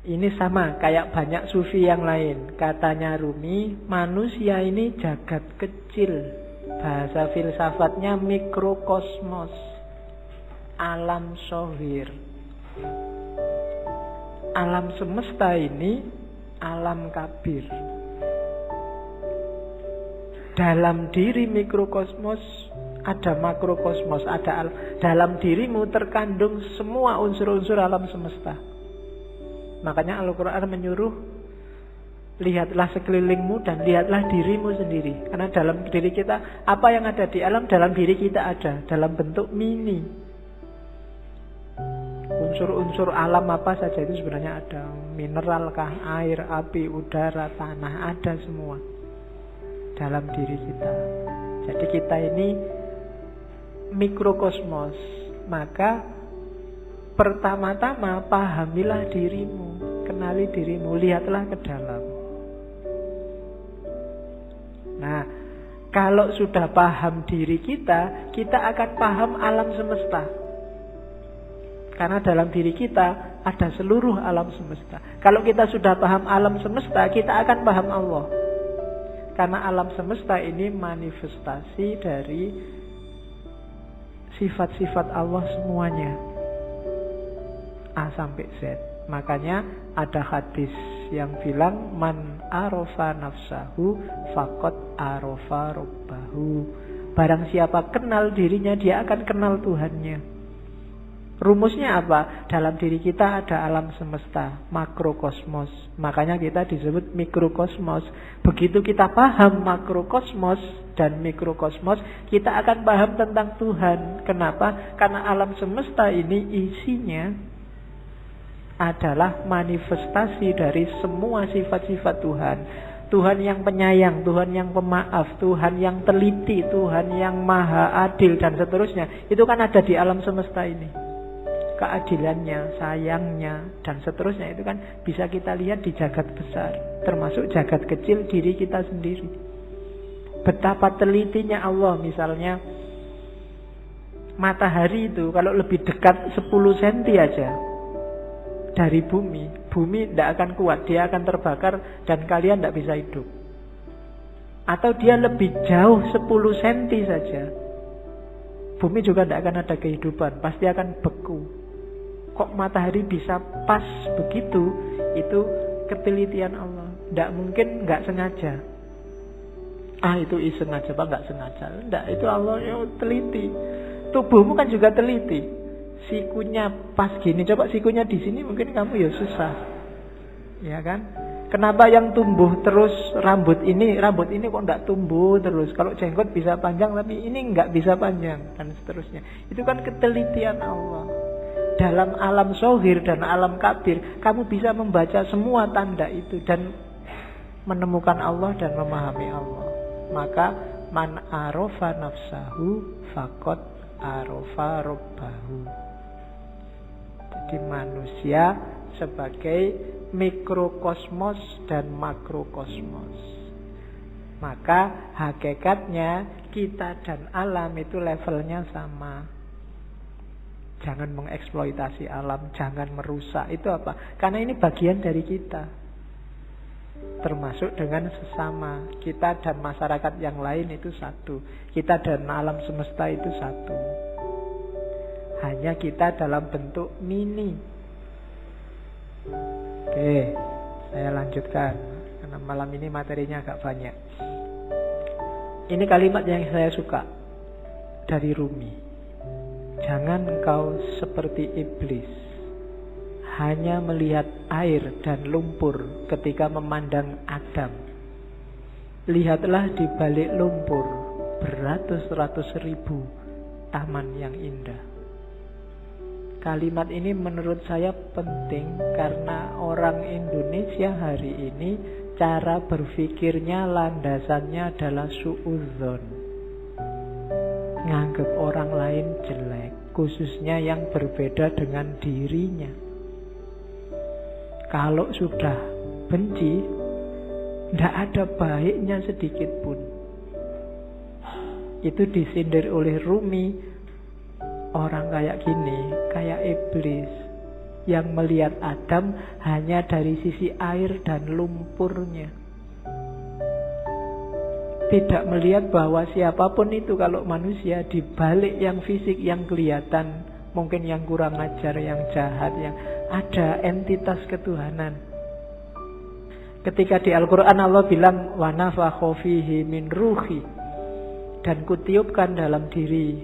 Ini sama kayak banyak sufi yang lain. Katanya Rumi, manusia ini jagat kecil. Bahasa filsafatnya mikrokosmos, alam sohir. Alam semesta ini alam kabir. Dalam diri mikrokosmos ada makrokosmos, dalam dirimu terkandung semua unsur-unsur alam semesta. Makanya Al-Quran menyuruh, lihatlah sekelilingmu dan lihatlah dirimu sendiri. Karena dalam diri kita, apa yang ada di alam, dalam diri kita ada, dalam bentuk mini. Unsur-unsur alam apa saja itu sebenarnya ada. Mineral kah, air, api, udara, tanah, ada semua dalam diri kita. Jadi kita ini mikrokosmos. Maka pertama-tama pahamilah dirimu, kenali dirimu, lihatlah ke dalam. Nah, kalau sudah paham diri kita, kita akan paham alam semesta. Karena dalam diri kita ada seluruh alam semesta. Kalau kita sudah paham alam semesta, kita akan paham Allah. Karena alam semesta ini manifestasi dari sifat-sifat Allah semuanya, A sampai Z. Makanya ada hadis yang bilang man arofa nafsahu faqad arofa rabbahu. Barang siapa kenal dirinya, dia akan kenal Tuhannya. Rumusnya apa? Dalam diri kita ada alam semesta, makrokosmos. Makanya kita disebut mikrokosmos. Begitu kita paham makrokosmos dan mikrokosmos, kita akan paham tentang Tuhan. Kenapa? Karena alam semesta ini isinya adalah manifestasi dari semua sifat-sifat Tuhan. Tuhan yang penyayang, Tuhan yang pemaaf, Tuhan yang teliti, Tuhan yang maha adil, dan seterusnya. Itu kan ada di alam semesta ini. Keadilannya, sayangnya, dan seterusnya itu kan bisa kita lihat di jagat besar, termasuk jagat kecil diri kita sendiri. Betapa telitinya Allah. Misalnya matahari itu kalau lebih dekat 10 cm aja dari bumi, bumi tidak akan kuat, dia akan terbakar dan kalian tidak bisa hidup. Atau dia lebih jauh 10 cm saja, bumi juga tidak akan ada kehidupan, pasti akan beku. Kok matahari bisa pas begitu? Itu ketelitian Allah. Tidak mungkin nggak sengaja. Itu iseng aja, Pak, nggak sengaja. Tidak, itu Allah yang teliti. Tubuhmu kan juga teliti. Sikunya pas gini, coba sikunya di sini, mungkin kamu ya susah, ya kan? Kenapa yang tumbuh terus rambut ini kok nggak tumbuh terus? Kalau jenggot bisa panjang, tapi ini nggak bisa panjang, dan seterusnya. Itu kan ketelitian Allah. Dalam alam zohir dan alam kabir, kamu bisa membaca semua tanda itu dan menemukan Allah dan memahami Allah. Maka man arofa nafsahu faqad arofa rabbahu. Jadi manusia sebagai mikrokosmos dan makrokosmos. Maka hakikatnya kita dan alam itu levelnya sama. Jangan mengeksploitasi alam, jangan merusak. Itu apa? Karena ini bagian dari kita. Termasuk dengan sesama. Kita dan masyarakat yang lain itu satu. Kita dan alam semesta itu satu. Hanya kita dalam bentuk mini. Oke, saya lanjutkan. Karena malam ini materinya agak banyak. Ini kalimat yang saya suka dari Rumi. Jangan engkau seperti iblis, hanya melihat air dan lumpur ketika memandang Adam. Lihatlah di balik lumpur beratus-ratus ribu taman yang indah. Kalimat ini menurut saya penting karena orang Indonesia hari ini cara berpikirnya landasannya adalah suudzon. Nganggap orang lain jelek, khususnya yang berbeda dengan dirinya. Kalau sudah benci, tidak ada baiknya sedikit pun. Itu disindir oleh Rumi. Orang kayak gini, kayak iblis. yang melihat Adam hanya dari sisi air dan lumpurnya. Tidak melihat bahwa siapapun itu kalau manusia, di balik yang fisik yang kelihatan, mungkin yang kurang ajar, yang jahat, yang ada entitas ketuhanan. Ketika di Al-Quran Allah bilang wa nafakha fihi min ruhi, dan kutiupkan dalam diri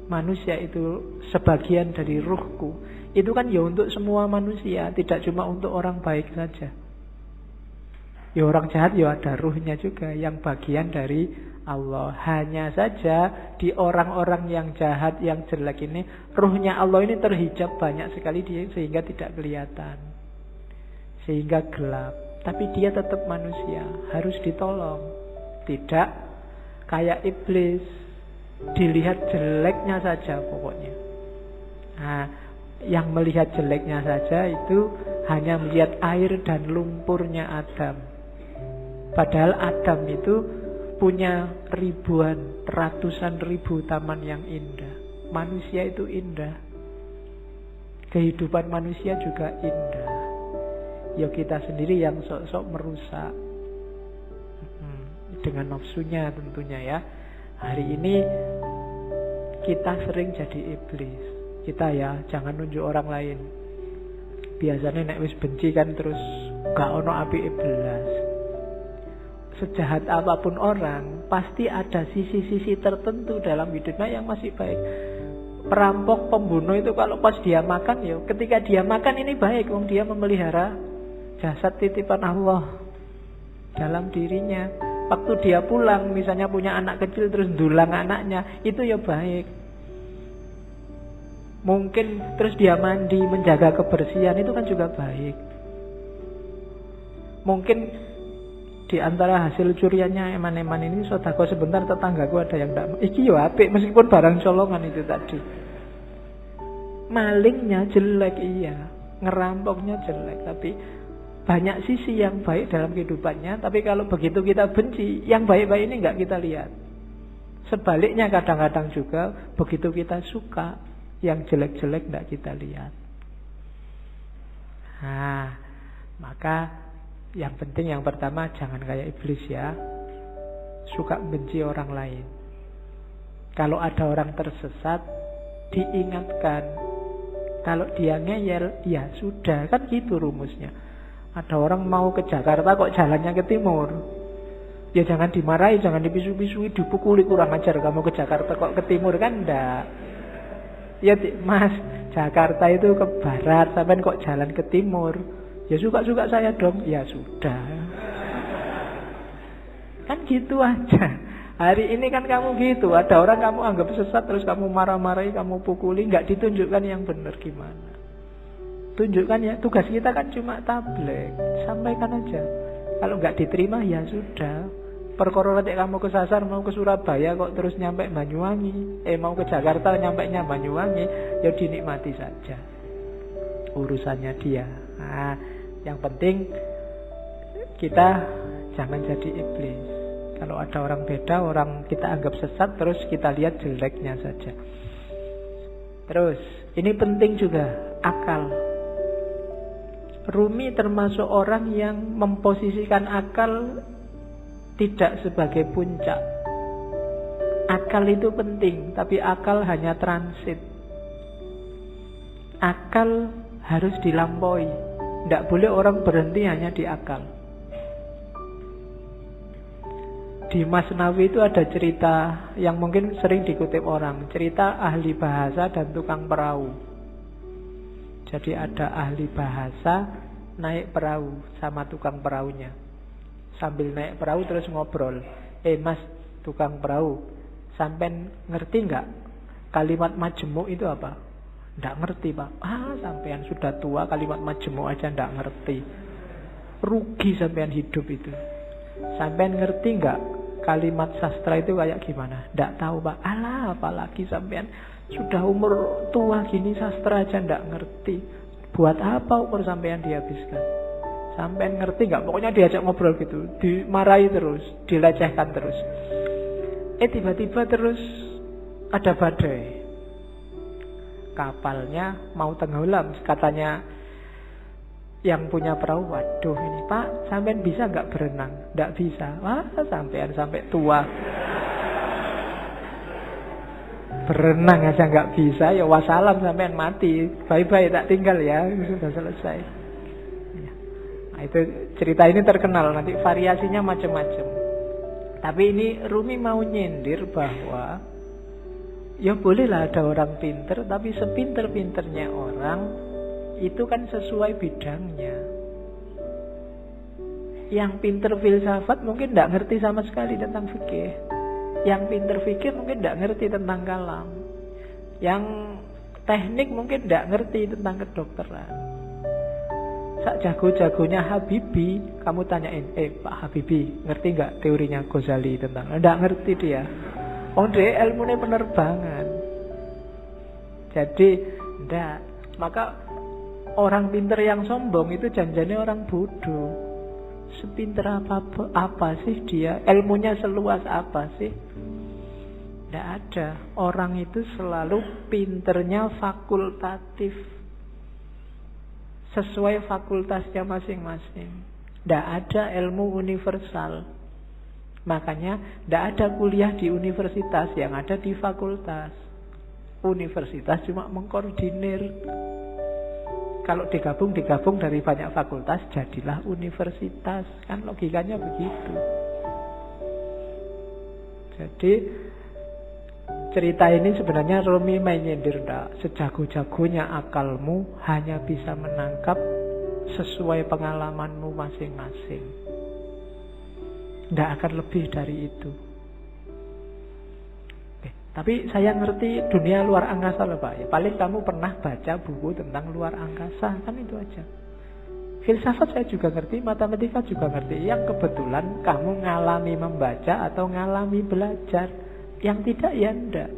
manusia itu sebagian dari ruhku. Itu kan ya untuk semua manusia, tidak cuma untuk orang baik saja. Ya orang jahat ya ada ruhnya juga, yang bagian dari Allah. Hanya saja di orang-orang yang jahat, yang jelek ini, ruhnya Allah ini terhijab banyak sekali dia, sehingga tidak kelihatan, sehingga gelap. Tapi dia tetap manusia, harus ditolong. Tidak kayak iblis, dilihat jeleknya saja pokoknya. Nah, yang melihat jeleknya saja itu hanya melihat air dan lumpurnya Adam. Padahal Adam itu punya ribuan, ratusan ribu taman yang indah. Manusia itu indah. Kehidupan manusia juga indah. Ya kita sendiri yang sok-sok merusak. Dengan nafsunya tentunya ya. Hari ini kita sering jadi iblis. Kita ya jangan nunjuk orang lain. Biasanya nek wis benci kan terus gak ono api belas. Sejahat apapun orang, pasti ada sisi-sisi tertentu dalam hidupnya yang masih baik. Perampok, pembunuh itu kalau pas dia makan, ya ketika dia makan ini baik, wong dia memelihara jasad titipan Allah dalam dirinya. Waktu dia pulang, misalnya punya anak kecil terus dulang anaknya, itu ya baik. Mungkin terus dia mandi, menjaga kebersihan, itu kan juga baik. Mungkin di antara hasil curiannya eman-eman ini, sedekah sebentar, tetanggaku ada yang tidak, iki yo apik meskipun barang colongan itu tadi. Malingnya jelek iya, ngerampoknya jelek, tapi banyak sisi yang baik dalam kehidupannya. Tapi kalau begitu kita benci, yang baik-baik ini enggak kita lihat. Sebaliknya kadang-kadang juga begitu kita suka, yang jelek-jelek enggak kita lihat. Nah, maka yang penting yang pertama jangan kayak iblis ya, suka benci orang lain. Kalau ada orang tersesat, diingatkan. Kalau dia ngeyel, ya sudah, kan gitu rumusnya. Ada orang mau ke Jakarta kok jalannya ke timur, ya jangan dimarahi, jangan dipisu-pisui, dipukuli, kurang ajar kamu ke Jakarta kok ke timur, kan enggak. Ya mas, Jakarta itu ke barat, sampai kok jalan ke timur. Ya suka-suka saya dong. Ya sudah, kan gitu aja. Hari ini kan kamu gitu, ada orang kamu anggap sesat, terus kamu marah-marahi, kamu pukuli, nggak ditunjukkan yang benar gimana. Tunjukkan ya, tugas kita kan cuma tabligh, sampaikan aja. Kalau nggak diterima ya sudah. Perkara nanti kamu kesasar mau ke Surabaya kok terus nyampe Banyuwangi, mau ke Jakarta nyampainya Banyuwangi, ya dinikmati saja, urusannya dia. Nah, yang penting kita jangan jadi iblis. Kalau ada orang beda, orang kita anggap sesat, terus kita lihat jeleknya saja. Terus, ini penting juga, akal. Rumi termasuk orang yang memposisikan akal tidak sebagai puncak. Akal itu penting, tapi akal hanya transit. Akal harus dilampaui. Tidak boleh orang berhenti hanya di akal. Di Masnawi itu ada cerita yang mungkin sering dikutip orang. Cerita ahli bahasa dan tukang perahu. Jadi ada ahli bahasa naik perahu sama tukang perahunya. Sambil naik perahu terus ngobrol. Mas tukang perahu, sampean ngerti nggak kalimat majemuk itu apa? Nggak ngerti pak. Sampean sudah tua kalimat majemuk aja nggak ngerti. Rugi sampean hidup itu. Sampean ngerti nggak kalimat sastra itu kayak gimana? Nggak tahu pak. Apalagi sampean sudah umur tua gini sastra aja nggak ngerti. Buat apa umur sampean dihabiskan? Sampean ngerti nggak? Pokoknya diajak ngobrol gitu, dimarahi terus, dilecehkan terus. Tiba-tiba terus ada badai. Kapalnya mau tenggelam, katanya Yang punya perahu, waduh ini Pak, sampean bisa nggak berenang? Nggak bisa. Wah, sampean sampai tua berenang aja nggak bisa, ya wassalam, sampean mati. Bye-bye, tak tinggal ya, sudah selesai. Nah, itu cerita ini terkenal, nanti variasinya macam-macam. Tapi ini Rumi mau nyindir bahwa ya bolehlah ada orang pinter, tapi sepinter-pinternya orang itu kan sesuai bidangnya. Yang pinter filsafat mungkin tidak ngerti sama sekali tentang fikih. Yang pinter fikih mungkin tidak ngerti tentang kalam. Yang teknik mungkin tidak ngerti tentang kedokteran. Sak jago-jagonya Habibie, kamu tanyain, Pak Habibie, ngerti nggak teorinya Ghazali tentang? Tidak ngerti dia. Dia ilmunya penerbangan. Jadi tidak. Maka orang pinter yang sombong itu janjinya orang bodoh. Sepinter apa sih dia? Ilmunya seluas apa sih? Tidak ada. Orang itu selalu pinternya fakultatif, sesuai fakultasnya masing-masing. Tidak ada ilmu universal. Makanya tidak ada kuliah di universitas, yang ada di fakultas. Universitas cuma mengkoordinir. Kalau digabung dari banyak fakultas, jadilah universitas. Kan logikanya begitu. Jadi cerita ini sebenarnya Rumi menyindir, sejago-jagonya akalmu hanya bisa menangkap sesuai pengalamanmu masing-masing. Tidak akan lebih dari itu. Tapi saya ngerti dunia luar angkasa loh Pak. Ya, paling kamu pernah baca buku tentang luar angkasa, kan itu aja. Filsafat saya juga ngerti, matematika juga ngerti. Yang kebetulan kamu ngalami membaca atau ngalami belajar. Yang tidak ya enggak.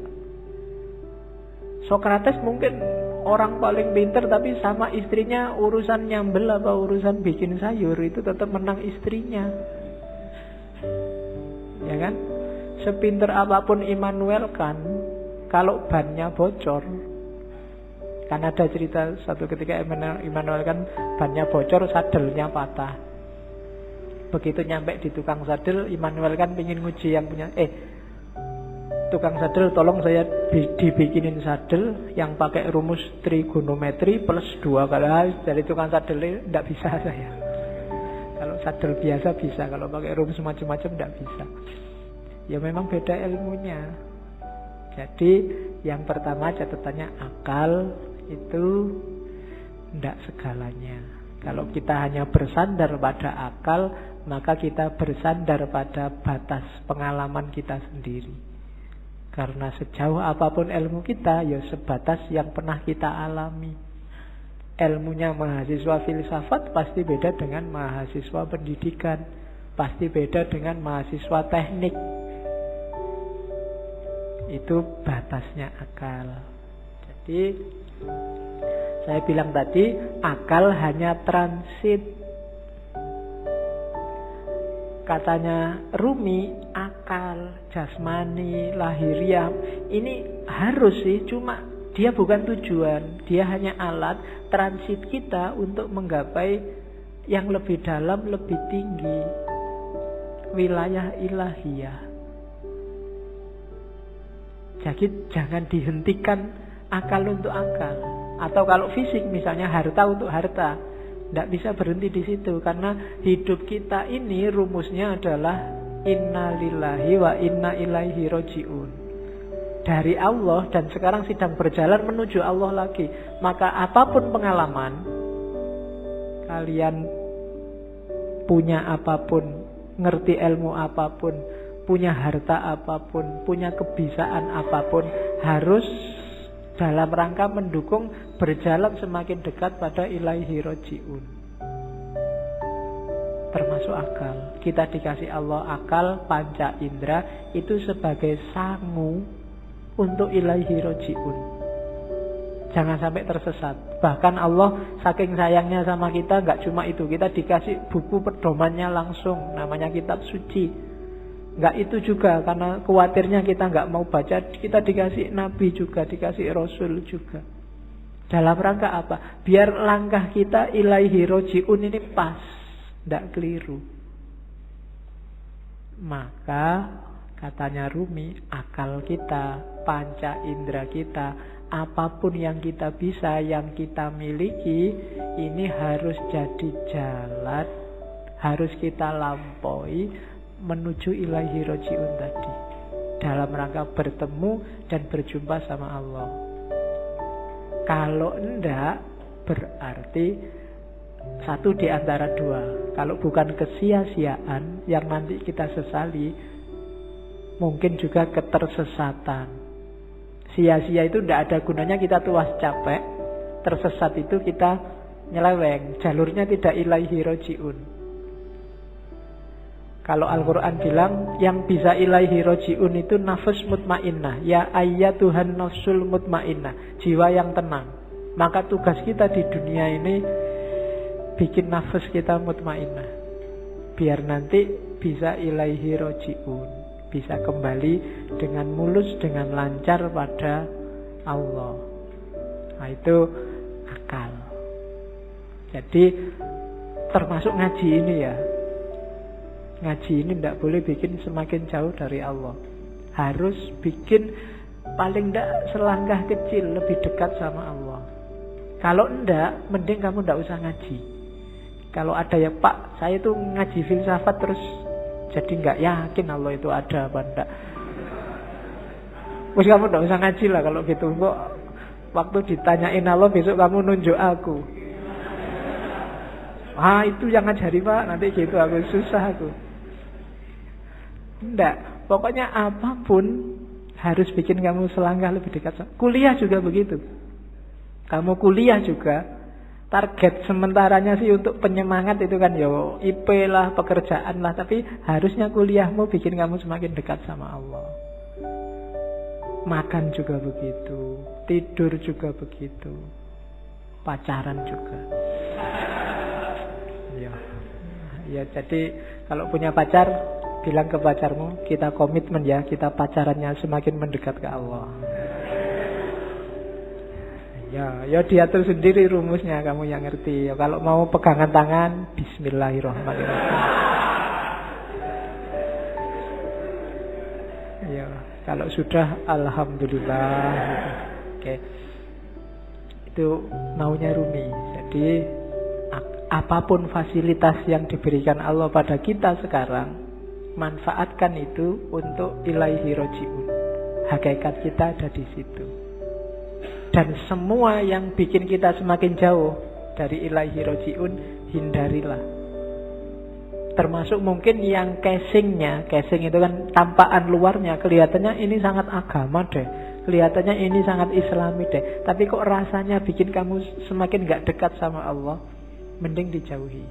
Sokrates mungkin orang paling pinter, tapi sama istrinya urusan nyambel apa urusan bikin sayur itu tetap menang istrinya. Ya kan? Sepinter apapun Immanuel Kant, kalau bannya bocor, kan ada cerita satu ketika Immanuel Kant bannya bocor, sadelnya patah. Begitu nyampe di tukang sadel, Immanuel Kant ingin nguji yang punya, tukang sadel tolong saya dibikinin sadel yang pakai rumus trigonometri plus 2 kali. Dari tukang sadel tidak bisa saya. Kalau sadel biasa bisa, kalau pakai rumus macam-macam tidak bisa. Ya memang beda ilmunya. Jadi yang pertama catatannya, akal itu tidak segalanya. Kalau kita hanya bersandar pada akal, maka kita bersandar pada batas pengalaman kita sendiri. Karena sejauh apapun ilmu kita, ya sebatas yang pernah kita alami. Ilmunya mahasiswa filsafat pasti beda dengan mahasiswa pendidikan, pasti beda dengan mahasiswa teknik. Itu batasnya akal. Jadi saya bilang tadi, akal hanya transit. Katanya Rumi, akal, jasmani, lahiriah ini harus sih, cuma dia bukan tujuan. Dia hanya alat transit kita untuk menggapai yang lebih dalam, lebih tinggi, wilayah ilahiyah. Jadi jangan dihentikan akal untuk akal. Atau kalau fisik misalnya harta untuk harta, tidak bisa berhenti di situ. Karena hidup kita ini rumusnya adalah inna lillahi wa inna ilaihi roji'un. Dari Allah dan sekarang sedang berjalan menuju Allah lagi. Maka apapun pengalaman, kalian punya apapun, ngerti ilmu apapun, punya harta apapun, punya kebisaan apapun, harus dalam rangka mendukung berjalan semakin dekat pada ilaihi roji'un. Termasuk akal. Kita dikasih Allah akal, panca indera, itu sebagai sangu untuk ilaihi roji'un. Jangan sampai tersesat. Bahkan Allah saking sayangnya sama kita, gak cuma itu, kita dikasih buku pedomannya langsung, namanya kitab suci. Enggak itu juga, karena khawatirnya kita enggak mau baca, kita dikasih nabi juga, dikasih rasul juga. Dalam rangka apa? Biar langkah kita ilaihi roji'un ini pas, tidak keliru. Maka katanya Rumi, akal kita, panca indera kita, apapun yang kita bisa, yang kita miliki, ini harus jadi jalan, harus kita lampaui menuju ilaihi roji'un tadi, dalam rangka bertemu dan berjumpa sama Allah. Kalau enggak, berarti satu di antara dua. Kalau bukan kesia-siaan yang nanti kita sesali, mungkin juga ketersesatan. Sia-sia itu tidak ada gunanya, kita tuas capek. Tersesat itu kita nyeleweng, jalurnya tidak ilaihi roji'un. Kalau Al-Quran bilang yang bisa ilaihi roji'un itu nafs mutmainnah. Ya ayyatuhan nafsul mutmainnah, jiwa yang tenang. Maka tugas kita di dunia ini bikin nafs kita mutmainnah, biar nanti bisa ilaihi roji'un, bisa kembali dengan mulus, dengan lancar pada Allah. Nah itu akal. Jadi termasuk ngaji ini ya. Ngaji ini tidak boleh bikin semakin jauh dari Allah. Harus bikin paling tidak selangkah kecil lebih dekat sama Allah. Kalau enggak, mending kamu tidak usah ngaji. Kalau ada ya Pak, saya itu ngaji filsafat terus jadi nggak yakin Allah itu ada apa enggak. Terus kamu tidak usah ngaji lah kalau gitu. Kok waktu ditanyain Allah besok kamu nunjuk aku. Ah itu yang ngajari Pak, nanti gitu aku susah aku. Enggak, pokoknya apapun harus bikin kamu selangkah lebih dekat. Kuliah juga begitu. Kamu kuliah juga, target sementaranya sih untuk penyemangat itu kan yo IP lah, pekerjaan lah, tapi harusnya kuliahmu bikin kamu semakin dekat sama Allah. Makan juga begitu, tidur juga begitu, pacaran juga. Ya jadi kalau punya pacar, bilang ke pacarmu, kita komitmen ya, kita pacarannya semakin mendekat ke Allah. Ya diatur sendiri rumusnya, kamu yang ngerti. Ya, kalau mau pegangan tangan, bismillahirrahmanirrahim. Ya, kalau sudah, alhamdulillah. Oke. Itu maunya Rumi. Jadi apapun fasilitas yang diberikan Allah pada kita sekarang, manfaatkan itu untuk ilaihi roji'un. Hakikat kita ada di situ. Dan semua yang bikin kita semakin jauh dari ilaihi roji'un, hindarilah. Termasuk mungkin yang casing itu kan tampakan luarnya, kelihatannya ini sangat agama deh, kelihatannya ini sangat islami deh, tapi kok rasanya bikin kamu semakin gak dekat sama Allah, mending dijauhi.